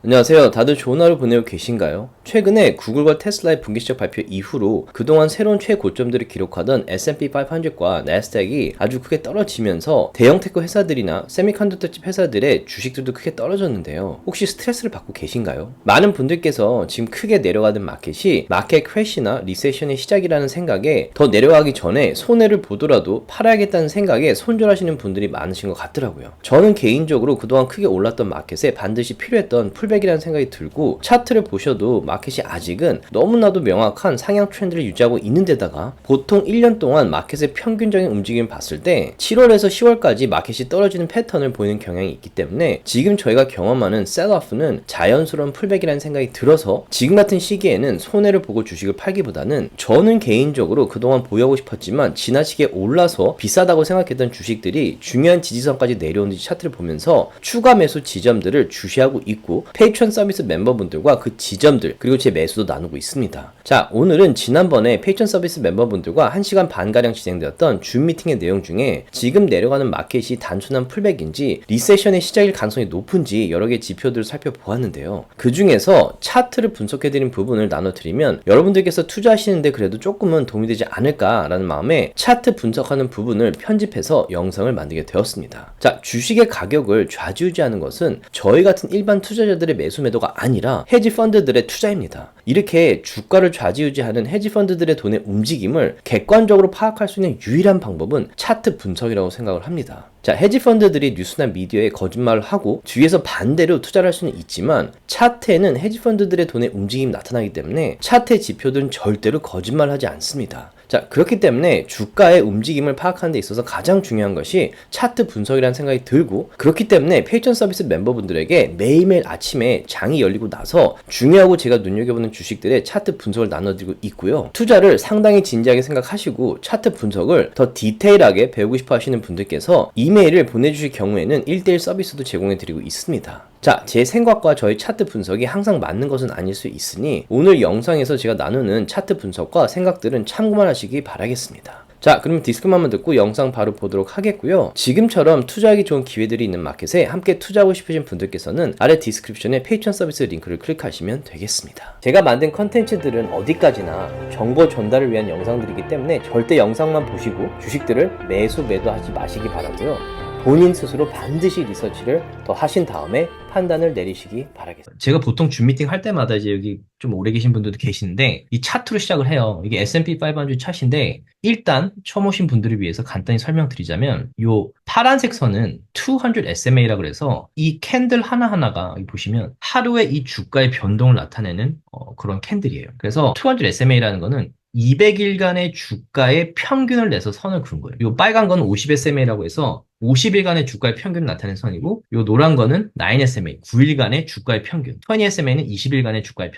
안녕하세요. 다들 좋은 하루 보내고 계신가요? 최근에 구글과 테슬라의 분기점 발표 이후로 그동안 새로운 최고점들을 기록하던 S&P 500과 나스닥이 아주 크게 떨어지면서 대형 테크 회사들이나 세미컨덕터 칩 회사들의 주식들도 크게 떨어졌는데요. 혹시 스트레스를 받고 계신가요? 많은 분들께서 지금 크게 내려가는 마켓이 마켓 크래시나 리세션의 시작이라는 생각에 더 내려가기 전에 손해를 보더라도 팔아야겠다는 생각에 손절하시는 분들이 많으신 것 같더라고요. 저는 개인적으로 그동안 크게 올랐던 마켓에 반드시 필요했던 풀백이라는 생각이 들고, 차트를 보셔도 마켓이 아직은 너무나도 명확한 상향 트렌드를 유지하고 있는 데다가 보통 1년 동안 마켓의 평균적인 움직임을 봤을 때 7월에서 10월까지 마켓이 떨어지는 패턴을 보이는 경향이 있기 때문에 지금 저희가 경험하는 셀오프는 자연스러운 풀백이라는 생각이 들어서 지금 같은 시기에는 손해를 보고 주식을 팔기보다는, 저는 개인적으로 그동안 보유하고 싶었지만 지나치게 올라서 비싸다고 생각했던 주식들이 중요한 지지선까지 내려오는 차트를 보면서 추가 매수 지점들을 주시하고 있고, 페이트론 서비스 멤버분들과 그 지점들 그리고 제 매수도 나누고 있습니다. 자, 오늘은 지난번에 페이트론 서비스 멤버분들과 1시간 반가량 진행되었던 줌 미팅의 내용 중에 지금 내려가는 마켓이 단순한 풀백인지 리세션의 시작일 가능성이 높은지 여러 개의 지표들을 살펴보았는데요. 그 중에서 차트를 분석해드린 부분을 나눠드리면 여러분들께서 투자하시는데 그래도 조금은 도움이 되지 않을까라는 마음에 차트 분석하는 부분을 편집해서 영상을 만들게 되었습니다. 자, 주식의 가격을 좌지우지하는 것은 저희 같은 일반 투자자들의 매수 매도가 아니라 헤지 펀드들의 투자입니다. 이렇게 주가를 좌지우지하는 헤지 펀드들의 돈의 움직임을 객관적으로 파악할 수 있는 유일한 방법은 차트 분석이라고 생각을 합니다. 자, 헤지 펀드들이 뉴스나 미디어에 거짓말을 하고 뒤에서 반대로 투자를 할 수는 있지만, 차트에는 헤지 펀드들의 돈의 움직임이 나타나기 때문에 차트의 지표들은 절대로 거짓말하지 않습니다. 자, 그렇기 때문에 주가의 움직임을 파악하는 데 있어서 가장 중요한 것이 차트 분석이라는 생각이 들고, 그렇기 때문에 페이트론 서비스 멤버분들에게 매일매일 아침에 장이 열리고 나서 중요하고 제가 눈여겨보는 주식들의 차트 분석을 나눠드리고 있고요. 투자를 상당히 진지하게 생각하시고 차트 분석을 더 디테일하게 배우고 싶어 하시는 분들께서 이메일을 보내주실 경우에는 1:1 서비스도 제공해드리고 있습니다. 자, 제 생각과 저희 차트 분석이 항상 맞는 것은 아닐 수 있으니 오늘 영상에서 제가 나누는 차트 분석과 생각들은 참고만 하시기 바라겠습니다. 자, 그러면 디스크만만 듣고 영상 바로 보도록 하겠고요. 지금처럼 투자하기 좋은 기회들이 있는 마켓에 함께 투자하고 싶으신 분들께서는 아래 디스크립션에 페이트론 서비스 링크를 클릭하시면 되겠습니다. 제가 만든 컨텐츠들은 어디까지나 정보 전달을 위한 영상들이기 때문에 절대 영상만 보시고 주식들을 매수 매도하지 마시기 바라고요. 본인 스스로 반드시 리서치를 더 하신 다음에 판단을 내리시기 바라겠습니다. 제가 보통 줌 미팅 할 때마다 이제 여기 좀 오래 계신 분들도 계시는데 이 차트로 시작을 해요. 이게 S&P 500 차트인데, 일단 처음 오신 분들을 위해서 간단히 설명드리자면 요 파란색 선은 200 SMA라고 그래서 이 캔들 하나하나가 여기 보시면 하루에 이 주가의 변동을 나타내는 그런 캔들이에요. 그래서 200 SMA라는 거는 200일간의 주가의 평균을 내서 선을 그은 거예요. 이 빨간 거는 50SMA라고 해서 50일간의 주가의 평균을 나타낸 선이고, 이 노란 거는 9SMA, 9일간의 주가의 평균, 20SMA는 20일간의 주가의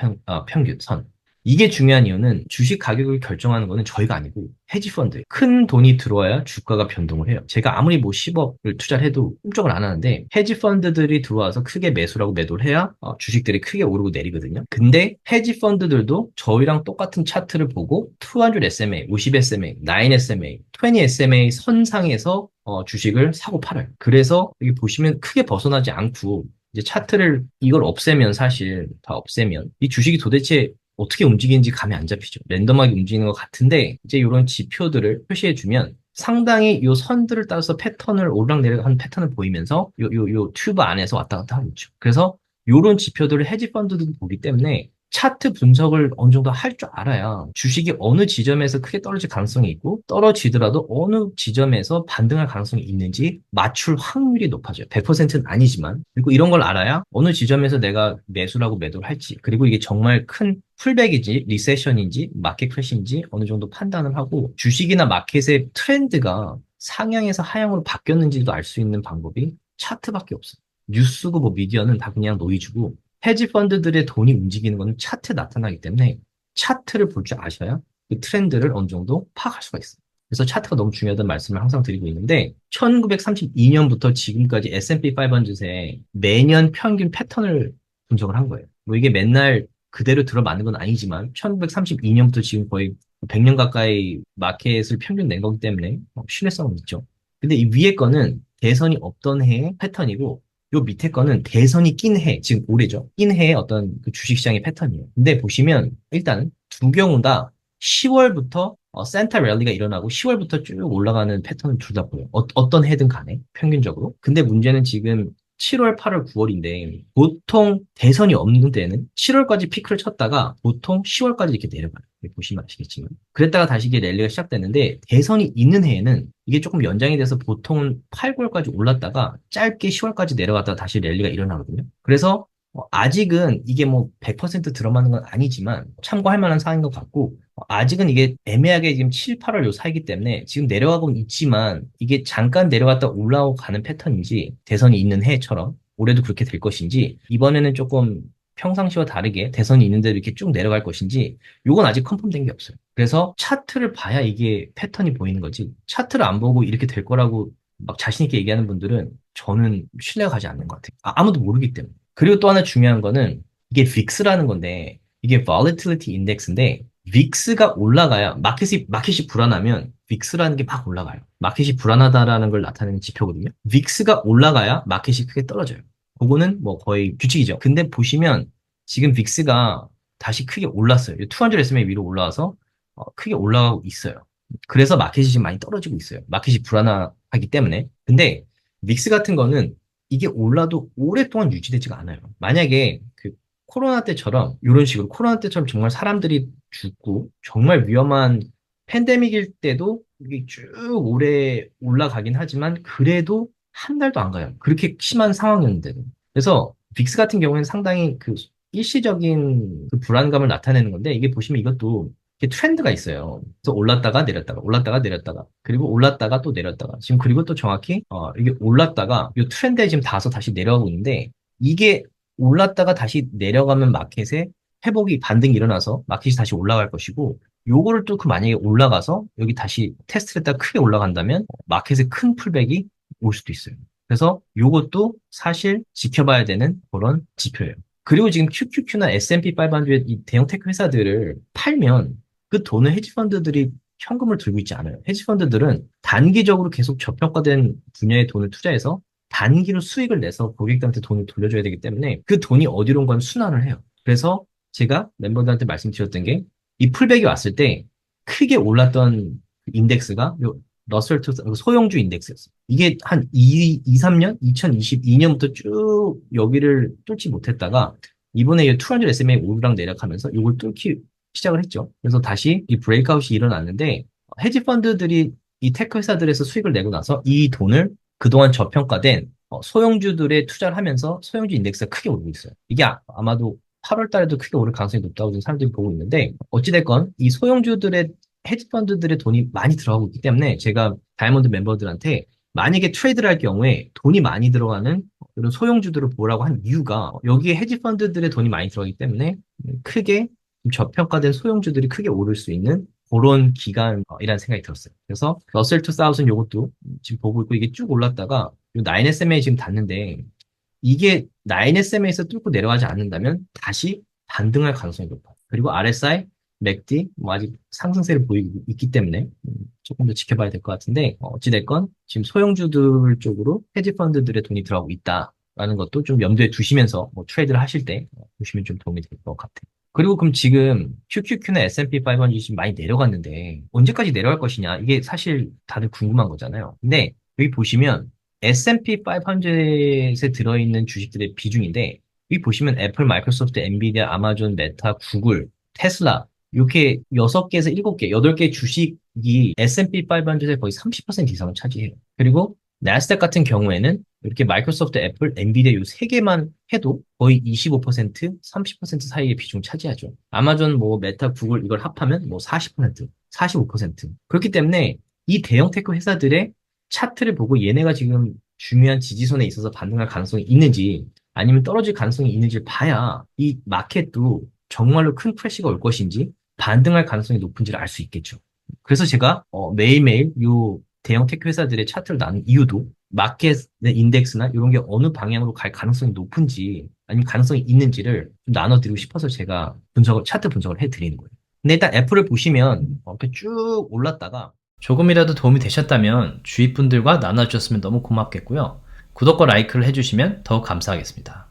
평균 선. 이게 중요한 이유는 주식 가격을 결정하는 거는 저희가 아니고 헤지펀드, 큰 돈이 들어와야 주가가 변동을 해요. 제가 아무리 뭐 10억을 투자를 해도 꿈쩍을 안 하는데 헤지펀드들이 들어와서 크게 매수라고 매도를 해야 주식들이 크게 오르고 내리거든요. 근데 헤지펀드들도 저희랑 똑같은 차트를 보고 200 SMA, 50 SMA, 9 SMA, 20 SMA 선상에서 주식을 사고 팔아요. 그래서 여기 보시면 크게 벗어나지 않고 이제 차트를 이걸 없애면, 사실 다 없애면 이 주식이 도대체 어떻게 움직이는지 감이 안 잡히죠. 랜덤하게 움직이는 것 같은데, 이제 이런 지표들을 표시해주면 상당히 요 선들을 따라서 패턴을 오르락내리락 하는 패턴을 보이면서 요 튜브 안에서 왔다 갔다 하고 있죠. 그래서 요런 지표들을 헤지 펀드도 보기 때문에 차트 분석을 어느 정도 할 줄 알아야 주식이 어느 지점에서 크게 떨어질 가능성이 있고, 떨어지더라도 어느 지점에서 반등할 가능성이 있는지 맞출 확률이 높아져요. 100%는 아니지만. 그리고 이런 걸 알아야 어느 지점에서 내가 매수라고 매도를 할지, 그리고 이게 정말 큰 풀백인지 리세션인지 마켓 크래시인지 어느 정도 판단을 하고, 주식이나 마켓의 트렌드가 상향에서 하향으로 바뀌었는지도 알 수 있는 방법이 차트밖에 없어요. 뉴스고 뭐 미디어는 다 그냥 노이즈고, 헤지 펀드들의 돈이 움직이는 것은 차트에 나타나기 때문에 차트를 볼 줄 아셔야 그 트렌드를 어느 정도 파악할 수가 있어요. 그래서 차트가 너무 중요하다는 말씀을 항상 드리고 있는데, 1932년부터 지금까지 S&P 500의 매년 평균 패턴을 분석을 한 거예요. 뭐 이게 맨날 그대로 들어맞는 건 아니지만 1932년부터 지금 거의 100년 가까이 마켓을 평균 낸 거기 때문에 신뢰성은 있죠. 근데 이 위에 거는 대선이 없던 해의 패턴이고, 요 밑에 거는 대선이 낀 해, 지금 올해죠. 낀 해의 어떤 그 주식시장의 패턴이에요. 근데 보시면 일단 두 경우 다 10월부터 센터 랠리가 일어나고 10월부터 쭉 올라가는 패턴을 둘 다 보여요. 어떤 해든 간에 평균적으로. 근데 문제는 지금 7월, 8월, 9월인데 보통 대선이 없는 때는 7월까지 피크를 쳤다가 보통 10월까지 이렇게 내려가요. 보시면 아시겠지만. 그랬다가 다시 이게 랠리가 시작되는데 대선이 있는 해에는 이게 조금 연장이 돼서 보통은 8, 9월까지 올랐다가 짧게 10월까지 내려갔다가 다시 랠리가 일어나거든요. 그래서 아직은 이게 뭐 100% 들어맞는 건 아니지만 참고할 만한 사항인 것 같고 아직은 이게 애매하게 지금 7, 8월 요 사이기 때문에 지금 내려가고 있지만 이게 잠깐 내려갔다 올라오고 가는 패턴인지 대선이 있는 해처럼 올해도 그렇게 될 것인지 이번에는 조금 평상시와 다르게 대선이 있는데도 이렇게 쭉 내려갈 것인지 요건 아직 컨펌된 게 없어요. 그래서 차트를 봐야 이게 패턴이 보이는 거지 차트를 안 보고 이렇게 될 거라고 막 자신 있게 얘기하는 분들은 저는 신뢰가 가지 않는 것 같아요. 아무도 모르기 때문에. 그리고 또 하나 중요한 거는 이게 VIX라는 건데 이게 Volatility Index인데 빅스가 올라가야 마켓이 불안하면 빅스라는 게 막 올라가요. 마켓이 불안하다라는 걸 나타내는 지표거든요. 빅스가 올라가야 마켓이 크게 떨어져요. 그거는 뭐 거의 규칙이죠. 근데 보시면 지금 빅스가 다시 크게 올랐어요. 200 SMA 위로 올라와서 크게 올라가고 있어요. 그래서 마켓이 지금 많이 떨어지고 있어요. 마켓이 불안하기 때문에. 근데 빅스 같은 거는 이게 올라도 오랫동안 유지되지가 않아요. 만약에 그 코로나 때처럼 이런 식으로 코로나 때처럼 정말 사람들이 죽고 정말 위험한 팬데믹일 때도 이게 쭉 오래 올라가긴 하지만 그래도 한 달도 안 가요. 그렇게 심한 상황이었는데도. 그래서 빅스 같은 경우에는 상당히 그 일시적인 그 불안감을 나타내는 건데 이게 보시면 이것도 이렇게 트렌드가 있어요. 그래서 올랐다가 내렸다가 올랐다가 내렸다가 그리고 올랐다가 또 내렸다가 지금 그리고 또 정확히 이게 올랐다가 이 트렌드에 지금 닿아서 다시 내려가고 있는데 이게 올랐다가 다시 내려가면 마켓에 회복이 반등이 일어나서 마켓이 다시 올라갈 것이고 요거를 뚫고 만약에 올라가서 여기 다시 테스트를 했다가 크게 올라간다면 마켓에 큰 풀백이 올 수도 있어요. 그래서 요것도 사실 지켜봐야 되는 그런 지표예요. 그리고 지금 QQQ나 S&P 500 이 대형 테크 회사들을 팔면 그 돈을 헤지펀드들이 현금을 들고 있지 않아요. 헤지펀드들은 단기적으로 계속 저평가된 분야에 돈을 투자해서 단기로 수익을 내서 고객들한테 돈을 돌려줘야 되기 때문에 그 돈이 어디론가는 순환을 해요. 그래서 제가 멤버들한테 말씀드렸던 게 이 풀백이 왔을 때 크게 올랐던 인덱스가 요 러셀 투 소형주 인덱스였어요. 이게 한 3년? 2022년부터 쭉 여기를 뚫지 못했다가 이번에 이 200 SMA 오르락 내려가면서 이걸 뚫기 시작을 했죠. 그래서 다시 이 브레이크아웃이 일어났는데 헤지 펀드들이 이 테크 회사들에서 수익을 내고 나서 이 돈을 그동안 저평가된 소형주들에 투자를 하면서 소형주 인덱스가 크게 오르고 있어요. 이게 아마도 8월 달에도 크게 오를 가능성이 높다고 지금 사람들이 보고 있는데 어찌됐건 이 소형주들의 헤지펀드들의 돈이 많이 들어가고 있기 때문에 제가 다이아몬드 멤버들한테 만약에 트레이드를 할 경우에 돈이 많이 들어가는 이런 소형주들을 보라고 한 이유가 여기에 헤지펀드들의 돈이 많이 들어가기 때문에 크게 저평가된 소형주들이 크게 오를 수 있는 그런 기간이라는 생각이 들었어요. 그래서 러셀 2000 요것도 지금 보고 있고 이게 쭉 올랐다가 요 9SM에 지금 닿는데 이게 9SM에서 뚫고 내려가지 않는다면 다시 반등할 가능성이 높아요. 그리고 RSI, 맥디 뭐 아직 상승세를 보이고 있기 때문에 조금 더 지켜봐야 될 것 같은데 어찌됐건 지금 소형주들 쪽으로 헤지 펀드들의 돈이 들어가고 있다라는 것도 좀 염두에 두시면서 뭐 트레이드를 하실 때 보시면 좀 도움이 될 것 같아요. 그리고 그럼 지금 QQQ나 S&P 500이 지금 많이 내려갔는데 언제까지 내려갈 것이냐 이게 사실 다들 궁금한 거잖아요. 근데 여기 보시면 S&P 500에 들어있는 주식들의 비중인데 여기 보시면 애플, 마이크로소프트, 엔비디아, 아마존, 메타, 구글, 테슬라 이렇게 6개에서 7개, 8개 주식이 S&P 500의 거의 30% 이상을 차지해요. 그리고 나스닥 같은 경우에는 이렇게 마이크로소프트, 애플, 엔비디아 이 3개만 해도 거의 25%, 30% 사이의 비중을 차지하죠. 아마존, 뭐 메타, 구글 이걸 합하면 뭐 40%, 45%. 그렇기 때문에 이 대형 테크 회사들의 차트를 보고 얘네가 지금 중요한 지지선에 있어서 반등할 가능성이 있는지 아니면 떨어질 가능성이 있는지를 봐야 이 마켓도 정말로 큰 크래시가 올 것인지 반등할 가능성이 높은지를 알 수 있겠죠. 그래서 제가 매일매일 이 대형 테크 회사들의 차트를 나눈 이유도 마켓 인덱스나 이런 게 어느 방향으로 갈 가능성이 높은지 아니면 가능성이 있는지를 좀 나눠드리고 싶어서 제가 차트 분석을 해드리는 거예요. 근데 일단 애플을 보시면 이렇게 쭉 올랐다가 조금이라도 도움이 되셨다면 주위 분들과 나눠주셨으면 너무 고맙겠고요. 구독과 라이크를 해주시면 더욱 감사하겠습니다.